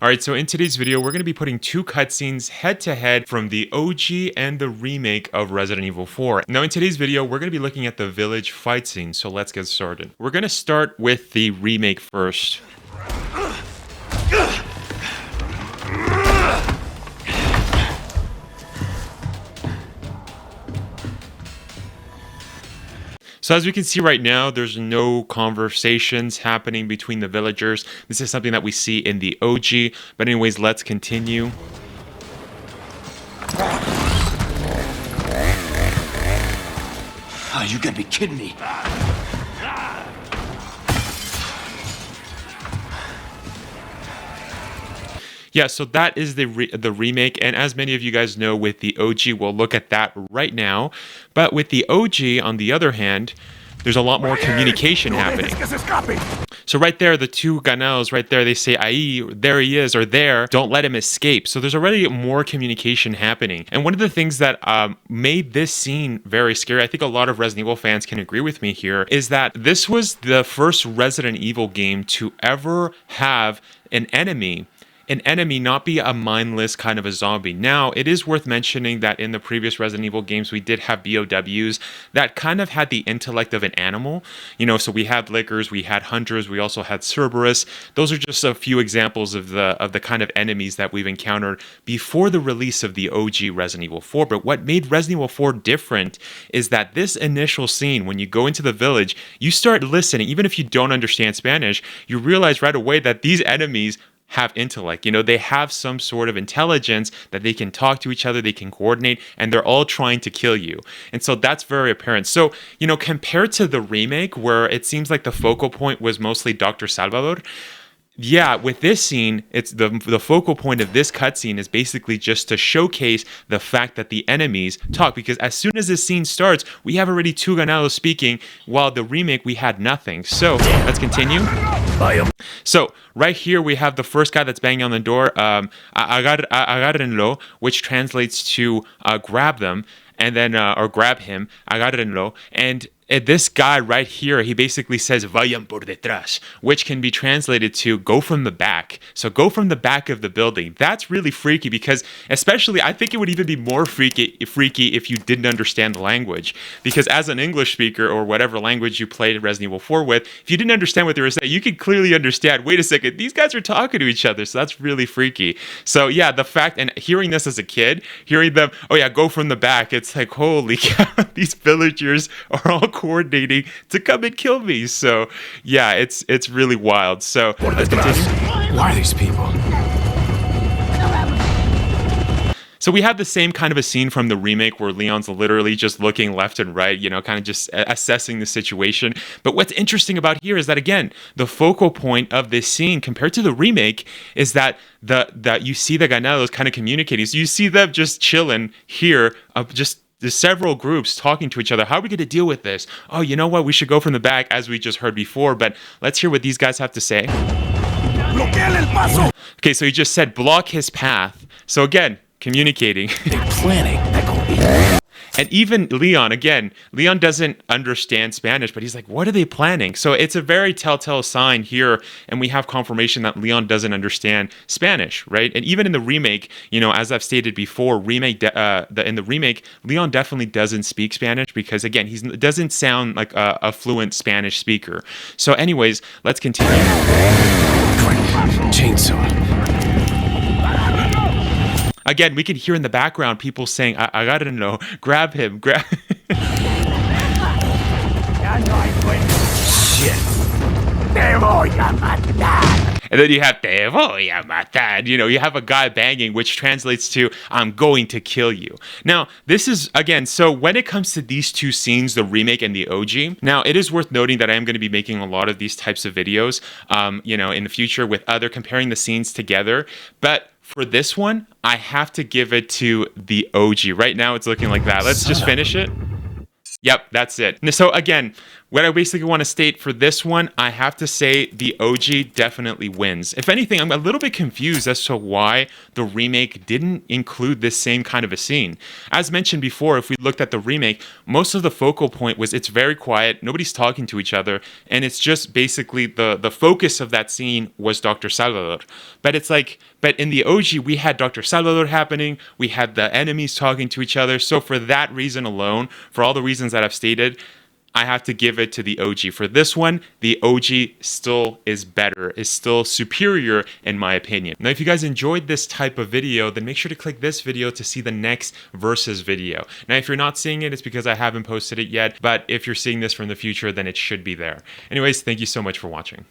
Alright, so in today's video, we're going to be putting two cutscenes head to head from the OG and the remake of Resident Evil 4. Now in today's video, we're going to be looking at the village fight scene, so let's get started. We're going to start with the remake first. So as we can see right now, there's no conversations happening between the villagers. This is something that we see in the OG. But anyways, let's continue. Oh, you gotta be kidding me. Yeah, so that is the remake, and as many of you guys know, with the OG, we'll look at that right now. But with the OG, on the other hand, there's a lot more communication happening. So right there, the two ganados right there, they say, "Ahí, there he is," or "there, don't let him escape." So there's already more communication happening. And one of the things that made this scene very scary, I think a lot of Resident Evil fans can agree with me here, is that this was the first Resident Evil game to ever have an enemy not be a mindless kind of a zombie. Now, it is worth mentioning that in the previous Resident Evil games, we did have BOWs that kind of had the intellect of an animal. You know, so we had Lickers, we had Hunters, we also had Cerberus. Those are just a few examples of the kind of enemies that we've encountered before the release of the OG Resident Evil 4. But what made Resident Evil 4 different is that this initial scene, when you go into the village, you start listening. Even if you don't understand Spanish, you realize right away that these enemies have intellect. You know, they have some sort of intelligence that they can talk to each other, they can coordinate, and they're all trying to kill you. And so that's very apparent. So, you know, compared to the remake, where it seems like the focal point was mostly Dr. Salvador, yeah, with this scene, it's the focal point of this cutscene is basically just to showcase the fact that the enemies talk. Because as soon as this scene starts, we have already two ganados speaking, while the remake, we had nothing. So, let's continue. So, right here, we have the first guy that's banging on the door, agárrenlo, which translates to grab them, and then, or grab him, agárrenlo, and this guy right here, he basically says, "Vayan por detrás," which can be translated to "go from the back." So go from the back of the building. That's really freaky because, especially, I think it would even be more freaky if you didn't understand the language. Because as an English speaker or whatever language you played Resident Evil 4 with, if you didn't understand what they were saying, you could clearly understand, wait a second, these guys are talking to each other. So that's really freaky. So yeah, the fact, and hearing this as a kid, hearing them, oh yeah, go from the back, it's like, holy cow, these villagers are all coordinating to come and kill me. So yeah, it's really wild. So let's continue. Why are these people? So we have the same kind of a scene from the remake where Leon's literally just looking left and right, you know, kind of just assessing the situation. But what's interesting about here is that, again, the focal point of this scene compared to the remake is that you see the ganados kind of communicating. So you see them just chilling here, there's several groups talking to each other. How are we going to deal with this? Oh, you know what? We should go from the back, as we just heard before. But let's hear what these guys have to say. Okay, so he just said block his path. So again, communicating. They're planning. And even Leon, again, Leon doesn't understand Spanish, but he's like, what are they planning? So it's a very telltale sign here, and we have confirmation that Leon doesn't understand Spanish, right? And even in the remake, you know, as I've stated before, in the remake, Leon definitely doesn't speak Spanish because, again, he doesn't sound like a fluent Spanish speaker. So anyways, let's continue. Chainsaw. Again, we can hear in the background people saying, agárrenlo, grab him, grab. Shit. And then you have, te voy a matar. You know, you have a guy banging, which translates to, I'm going to kill you. Now, this is, again, so when it comes to these two scenes, the remake and the OG, now it is worth noting that I am going to be making a lot of these types of videos, you know, in the future with comparing the scenes together. But for this one, I have to give it to the OG. Right now, it's looking like that. Let's just finish it. Yep, that's it. So again, what I basically want to state for this one, I have to say the OG definitely wins. If anything, I'm a little bit confused as to why the remake didn't include this same kind of a scene. As mentioned before, if we looked at the remake, most of the focal point was it's very quiet, nobody's talking to each other, and it's just basically the focus of that scene was Dr. Salvador. But it's like, but in the OG, we had Dr. Salvador happening, we had the enemies talking to each other, so for that reason alone, for all the reasons that I've stated, I have to give it to the OG. For this one, the OG still is better, is still superior in my opinion. Now, if you guys enjoyed this type of video, then make sure to click this video to see the next versus video. Now, if you're not seeing it, it's because I haven't posted it yet, but if you're seeing this from the future, then it should be there. Anyways, thank you so much for watching.